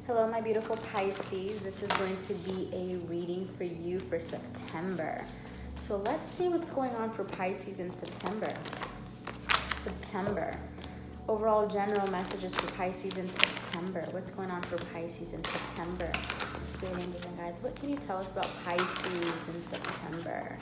Hello, my beautiful Pisces. This is going to be a reading for you for September. So let's see what's going on for Pisces in September. Overall general messages for Pisces in September. What's going on for Pisces in September? Spirit angels and guides, what can you tell us about Pisces in September?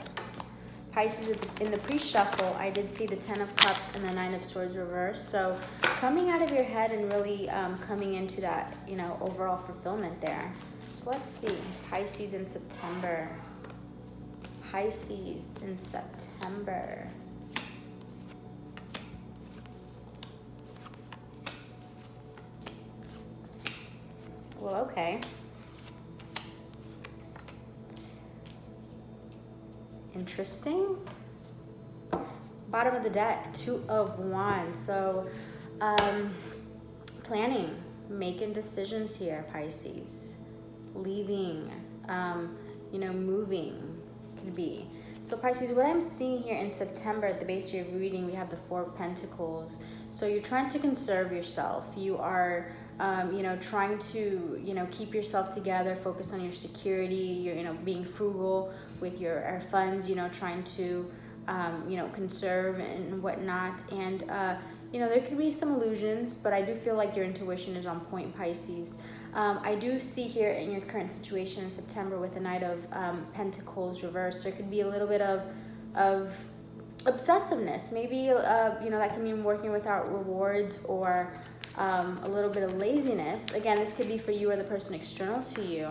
Pisces, in the pre-shuffle, I did see the 10 of Cups and the 9 of Swords reversed. So coming out of your head and really coming into that, overall fulfillment there. So let's see. Pisces in September. Pisces in September. Well, okay. Interesting. Bottom of the deck, 2 of Wands. So planning, making decisions here, Pisces. Leaving, moving could be. So Pisces, what I'm seeing here in September at the base of your reading, we have the 4 of Pentacles. So you're trying to conserve yourself. You are trying to, keep yourself together, focus on your security, you're, being frugal with your funds, trying to, conserve and whatnot. And, there could be some illusions, but I do feel like your intuition is on point, Pisces. I do see here in your current situation in September with the Knight of Pentacles reversed, there could be a little bit of obsessiveness. Maybe, that can mean working without rewards or a little bit of laziness. Again, this could be for you or the person external to you.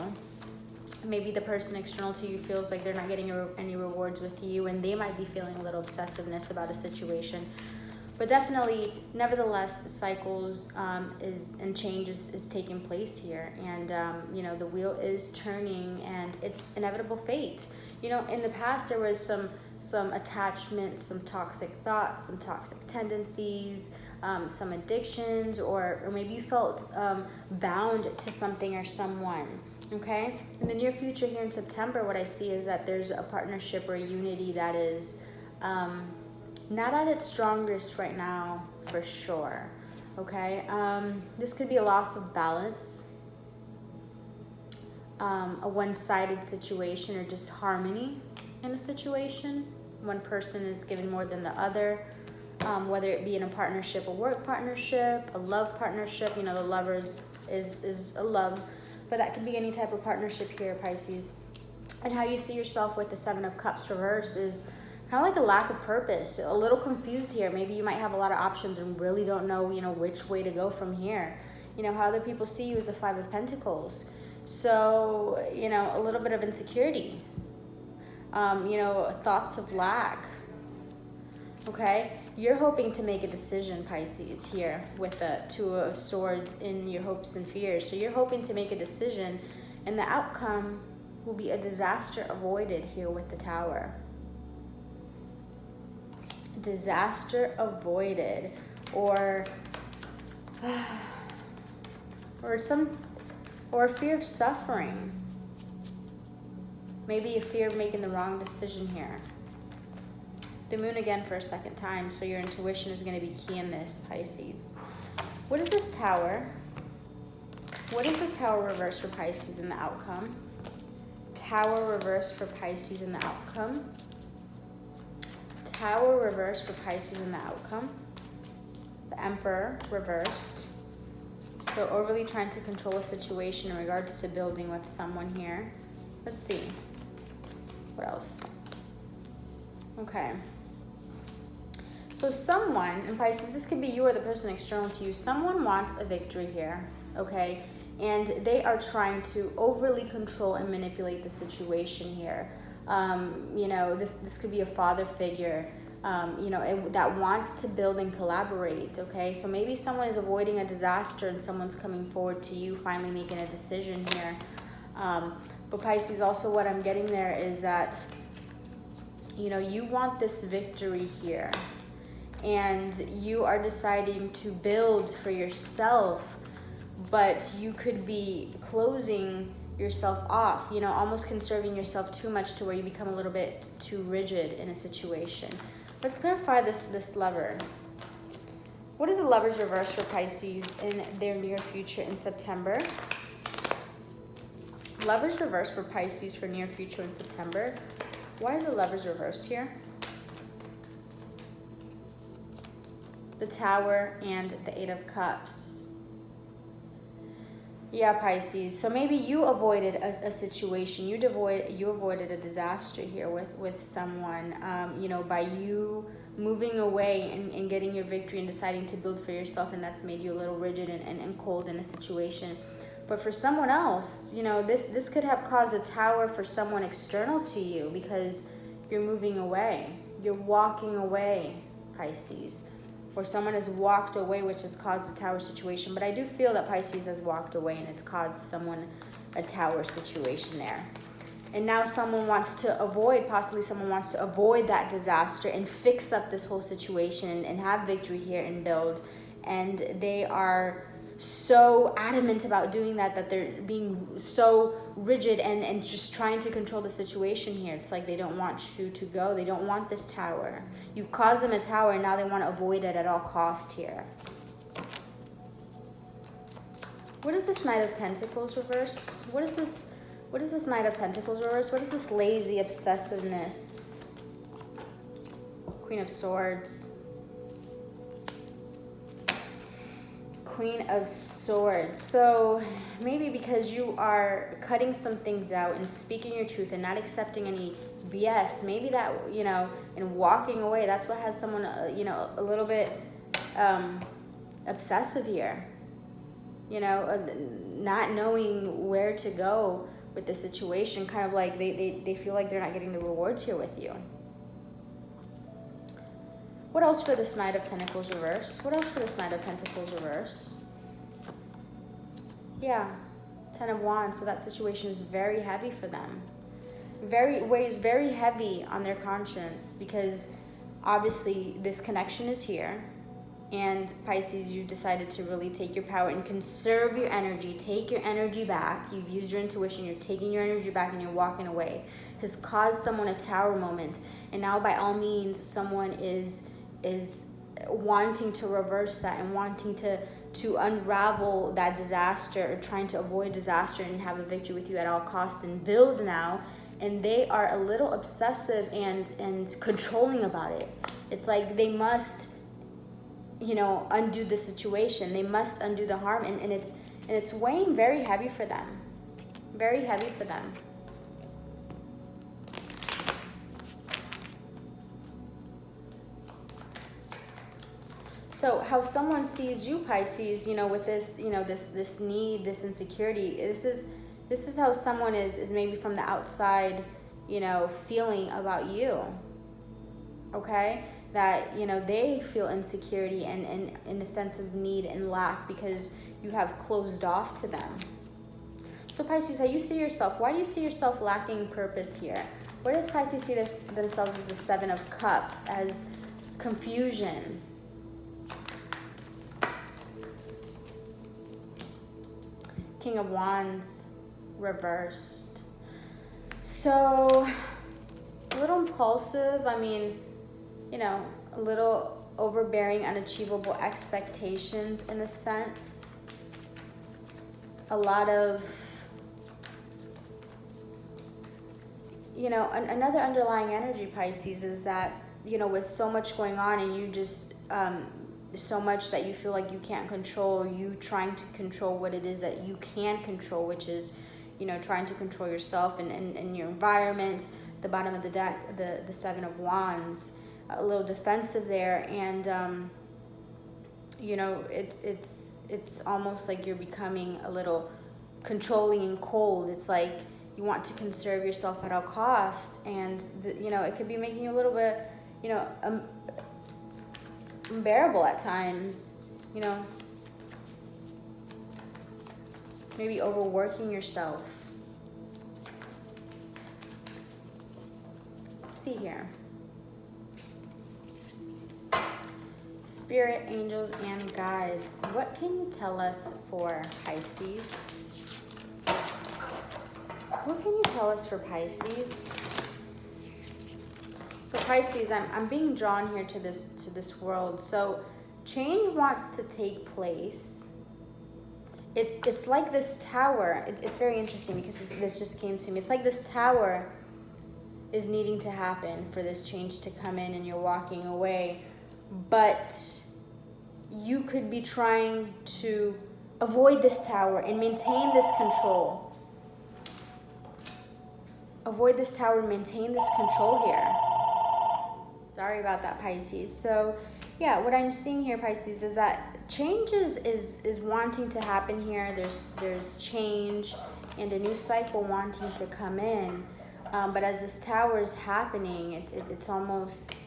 Maybe the person external to you feels like they're not getting any rewards with you, and they might be feeling a little obsessiveness about a situation. But definitely, nevertheless, cycles and change is taking place here. And, the wheel is turning, and it's inevitable fate. In the past, there was some attachment, some toxic thoughts, some toxic tendencies, some addictions, or maybe you felt bound to something or someone, okay? In the near future here in September, what I see is that there's a partnership or a unity that is not at its strongest right now, for sure, okay? This could be a loss of balance, a one-sided situation, or just harmony in a situation. One person is giving more than the other. Whether it be in a partnership, a work partnership, a love partnership, the lovers is a love, but that could be any type of partnership here, Pisces. And how you see yourself with the 7 of Cups reversed is kind of like a lack of purpose, a little confused here. Maybe you might have a lot of options and really don't know, which way to go from here. How other people see you is a 5 of Pentacles. So, a little bit of insecurity, thoughts of lack. Okay, you're hoping to make a decision, Pisces, here with the 2 of Swords in your hopes and fears. So you're hoping to make a decision, and the outcome will be a disaster avoided here with the Tower. Disaster avoided, or fear of suffering. Maybe a fear of making the wrong decision here. The moon again for a second time, so your intuition is going to be key in this, Pisces. What is this Tower? What is the Tower reversed for Pisces in the outcome? Tower reversed for Pisces in the outcome. Tower reversed for Pisces in the outcome. The Emperor reversed. So overly trying to control a situation in regards to building with someone here. Let's see. What else? Okay. So someone, and Pisces, this could be you or the person external to you, someone wants a victory here, okay? And they are trying to overly control and manipulate the situation here. This could be a father figure, that wants to build and collaborate, okay? So maybe someone is avoiding a disaster and someone's coming forward to you, finally making a decision here. But Pisces, also what I'm getting there is that, you want this victory here. And you are deciding to build for yourself, but you could be closing yourself off, almost conserving yourself too much to where you become a little bit too rigid in a situation. Let's clarify this Lover. What is the Lover's reverse for Pisces in their near future in September? Lovers reversed for Pisces for near future in September. Why is the Lovers reversed here? The Tower and the Eight of Cups. Yeah, Pisces. So maybe you avoided a situation. You avoided a disaster here with someone, you know, by you moving away and getting your victory and deciding to build for yourself, and that's made you a little rigid and cold in a situation. But for someone else, you know, this could have caused a tower for someone external to you because you're moving away. You're walking away, Pisces. Or someone has walked away, which has caused a tower situation. But I do feel that Pisces has walked away and it's caused someone a tower situation there. And now someone wants to avoid, possibly someone wants to avoid that disaster and fix up this whole situation and have victory here and build. And they are so adamant about doing that they're being so rigid and just trying to control the situation here. It's like they don't want you to go. They don't want this tower. You've caused them a tower and now they want to avoid it at all cost here. What is this Knight of Pentacles reverse? What is this Knight of Pentacles reverse? What is this lazy obsessiveness? Queen of Swords. Queen of Swords. So maybe because you are cutting some things out and speaking your truth and not accepting any BS, maybe that, you know, and walking away, that's what has someone, you know, a little bit obsessive here. You know, not knowing where to go with the situation, kind of like they feel like they're not getting the rewards here with you. What else for this Knight of Pentacles reverse? What else for this Knight of Pentacles reverse? Yeah, Ten of Wands. So that situation is very heavy for them. Weighs very heavy on their conscience because obviously this connection is here. And Pisces, you decided to really take your power and conserve your energy. Take your energy back. You've used your intuition. You're taking your energy back and you're walking away. Has caused someone a tower moment. And now by all means, someone is wanting to reverse that and wanting to unravel that disaster, or trying to avoid disaster and have a victory with you at all costs and build now. And they are a little obsessive and controlling about it. It's like they must, you know, undo the situation. They must undo the harm, and it's weighing very heavy for them. Very heavy for them. So how someone sees you, Pisces, you know, with this, you know, this need, this insecurity, this is how someone is maybe from the outside, you know, feeling about you. Okay? That, you know, they feel insecurity and in a sense of need and lack because you have closed off to them. So Pisces, how you see yourself, why do you see yourself lacking purpose here? Where does Pisces see themselves as the Seven of Cups, as confusion? King of Wands reversed. So a little impulsive, I mean, you know, a little overbearing, unachievable expectations in a sense. A lot of, you know, another underlying energy, Pisces, is that, you know, with so much going on and you just, so much that you feel like you can't control, you trying to control what it is that you can control, which is, you know, trying to control yourself and your environment. The bottom of the deck, the Seven of Wands, a little defensive there, and you know, it's almost like you're becoming a little controlling and cold. It's like you want to conserve yourself at all cost, and you know, it could be making you a little bit, you know, unbearable at times, you know, maybe overworking yourself. Let's see here. Spirit, angels, and guides. What can you tell us for Pisces? What can you tell us for Pisces? So Pisces, I'm being drawn here to this world. So change wants to take place. it's like this tower. It's very interesting because this just came to me. It's like this tower is needing to happen for this change to come in, and you're walking away, but you could be trying to avoid this tower and maintain this control. Avoid this tower and maintain this control here. Sorry about that, Pisces. So yeah, what I'm seeing here, Pisces, is that change is wanting to happen here. There's change and a new cycle wanting to come in. But as this tower is happening, it's almost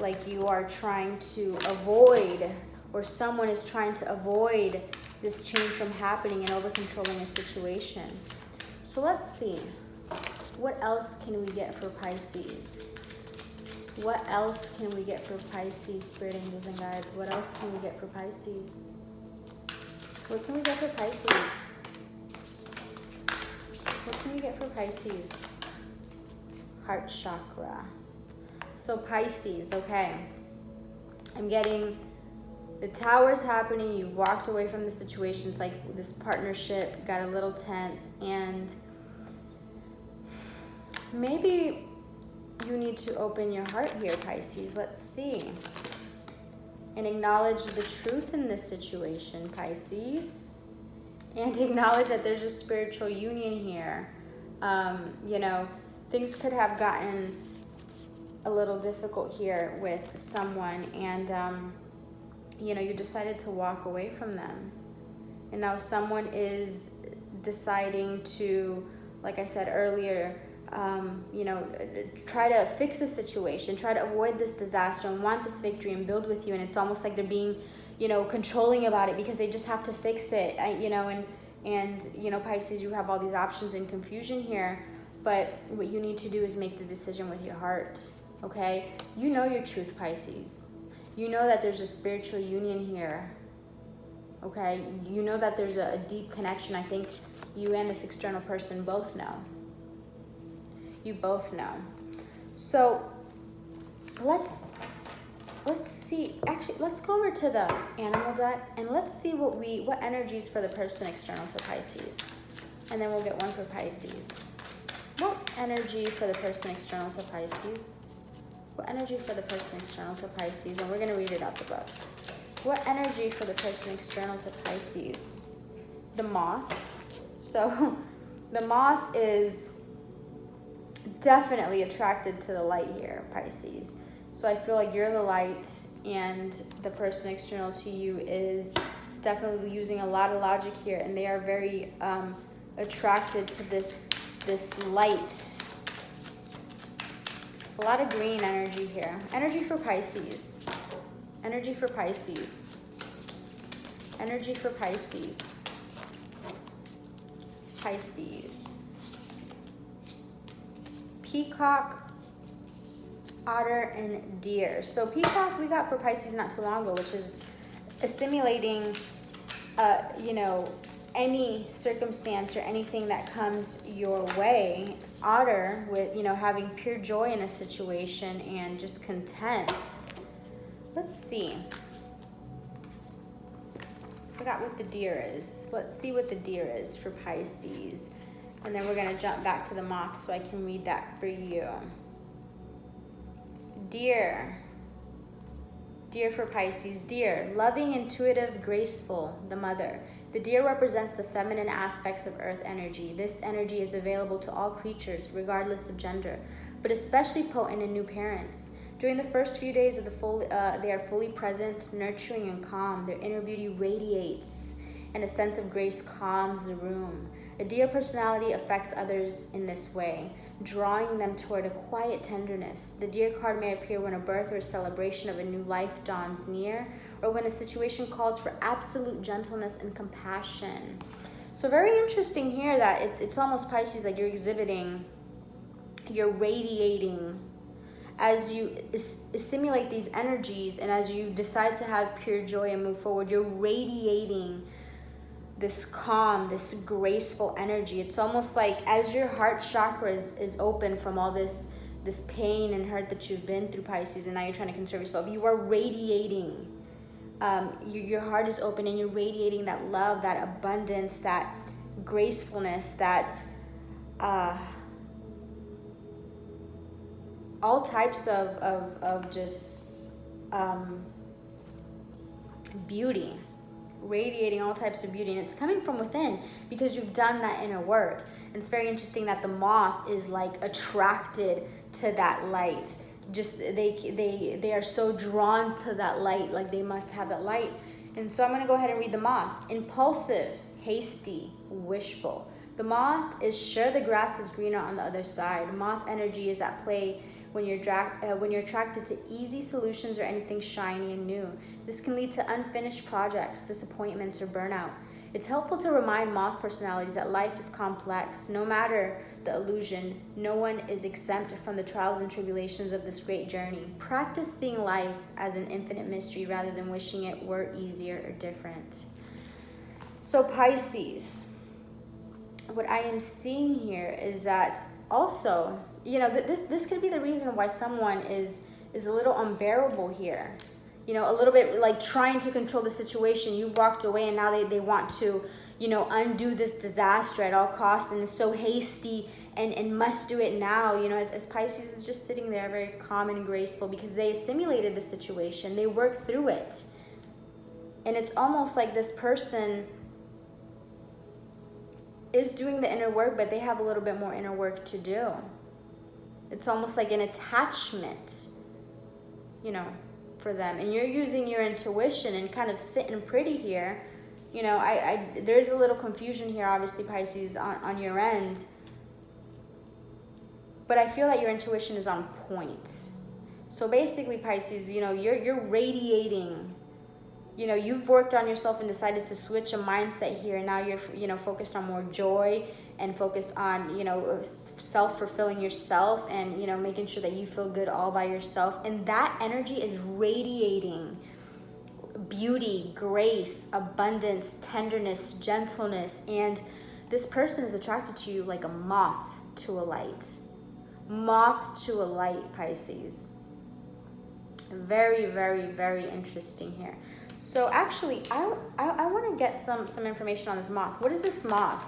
like you are trying to avoid, or someone is trying to avoid this change from happening and over controlling a situation. So let's see. What else can we get for Pisces? What else can we get for Pisces, Spirit, Angels, and Guides? What else can we get for Pisces? What can we get for Pisces? What can we get for Pisces? Heart chakra. So Pisces, okay. I'm getting the tower's happening. You've walked away from the situation. It's like this partnership got a little tense, and maybe you need to open your heart here, Pisces. Let's see. And acknowledge the truth in this situation, Pisces. And acknowledge that there's a spiritual union here. You know, things could have gotten a little difficult here with someone, and you know, you decided to walk away from them. And now someone is deciding to, like I said earlier, you know, try to fix the situation, try to avoid this disaster and want this victory and build with you. And it's almost like they're being, you know, controlling about it because they just have to fix it, you know, and, you know, Pisces, you have all these options and confusion here, but what you need to do is make the decision with your heart, okay? You know your truth, Pisces. You know that there's a spiritual union here, okay? You know that there's a deep connection. I think you and this external person both know. You both know. So let's see. Actually, let's go over to the animal deck and let's see what energies for the person external to Pisces, and then we'll get one for Pisces. What energy for the person external to Pisces? What energy for the person external to Pisces? And we're going to read it out the book. What energy for the person external to Pisces? The moth. So the moth is definitely attracted to the light here, Pisces. So I feel like you're the light, and the person external to you is definitely using a lot of logic here, and they are very attracted to this light. A lot of green energy here. Energy for Pisces. Energy for Pisces. Energy for Pisces. Pisces. Peacock, otter, and deer. So peacock we got for Pisces not too long ago, which is assimilating, you know, any circumstance or anything that comes your way. Otter with, you know, having pure joy in a situation and just content. Let's see. I forgot what the deer is. Let's see what the deer is for Pisces. And then we're going to jump back to the moth so I can read that for you. Deer. Deer for Pisces. Deer, loving, intuitive, graceful, the mother. The deer represents the feminine aspects of earth energy. This energy is available to all creatures, regardless of gender, but especially potent in new parents. During the first few days of they are fully present, nurturing, and calm. Their inner beauty radiates, and a sense of grace calms the room. A deer personality affects others in this way, drawing them toward a quiet tenderness. The deer card may appear when a birth or a celebration of a new life dawns near, or when a situation calls for absolute gentleness and compassion. So very interesting here that it's almost Pisces, like you're exhibiting, you're radiating as you assimilate these energies, and as you decide to have pure joy and move forward, you're radiating this calm, this graceful energy. It's almost like as your heart chakra is open from all this pain and hurt that you've been through, Pisces, and now you're trying to conserve yourself, you are radiating Your heart is open and you're radiating that love, that abundance, that gracefulness, that all types of just beauty, radiating all types of beauty. And it's coming from within because you've done that inner work. And it's very interesting that the moth is like attracted to that light. Just they are so drawn to that light, like they must have that light. And so I'm going to go ahead and read the moth. Impulsive, hasty, wishful. The moth is sure the grass is greener on the other side. Moth energy is at play when you're attracted to easy solutions or anything shiny and new. This can lead to unfinished projects, disappointments, or burnout. It's helpful to remind moth personalities that life is complex. No matter the illusion, no one is exempt from the trials and tribulations of this great journey. Practice seeing life as an infinite mystery rather than wishing it were easier or different. So Pisces, what I am seeing here is that also, you know, this could be the reason why someone is a little unbearable here. You know, a little bit like trying to control the situation. You walked away and now they want to, you know, undo this disaster at all costs, and is so hasty and must do it now. You know, as Pisces is just sitting there very calm and graceful because they assimilated the situation. They worked through it. And it's almost like this person is doing the inner work, but they have a little bit more inner work to do. It's almost like an attachment, you know, for them. And you're using your intuition and kind of sitting pretty here. You know, there's a little confusion here, obviously, Pisces, on your end. But I feel that your intuition is on point. So basically, Pisces, you know, you're radiating. You know, you've worked on yourself and decided to switch a mindset here. And now you're, you know, focused on more joy and focused on, you know, self-fulfilling yourself and, you know, making sure that you feel good all by yourself. And that energy is radiating beauty, grace, abundance, tenderness, gentleness. And this person is attracted to you like a moth to a light. Moth to a light, Pisces. Very, very, very interesting here. So actually, I want to get some information on this moth. What is this moth?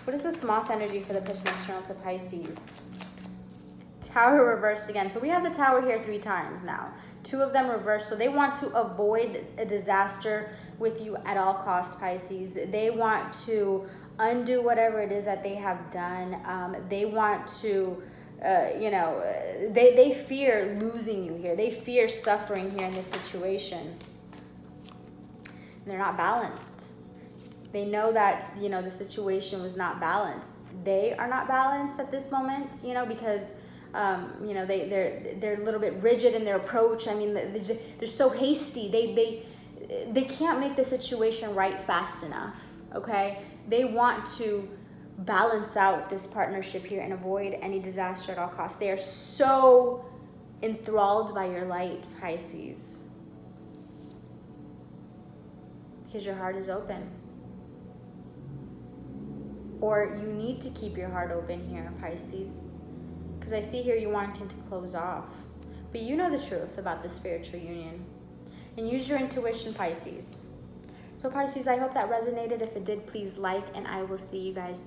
What is this moth energy for the person external to Pisces? Tower reversed again. So we have the tower here 3 times now. 2 of them reversed. So they want to avoid a disaster with you at all costs, Pisces. They want to undo whatever it is that they have done. They want to, you know, they fear losing you here. They fear suffering here in this situation. They're not balanced. They know that, you know, the situation was not balanced. They are not balanced at this moment, you know, because, you know, they're a little bit rigid in their approach. I mean, they're so hasty. They can't make the situation right fast enough, okay? They want to balance out this partnership here and avoid any disaster at all costs. They are so enthralled by your light, Pisces, because your heart is open. Or you need to keep your heart open here, Pisces, because I see here you wanting to close off. But you know the truth about the spiritual union. And use your intuition, Pisces. So Pisces, I hope that resonated. If it did, please like, and I will see you guys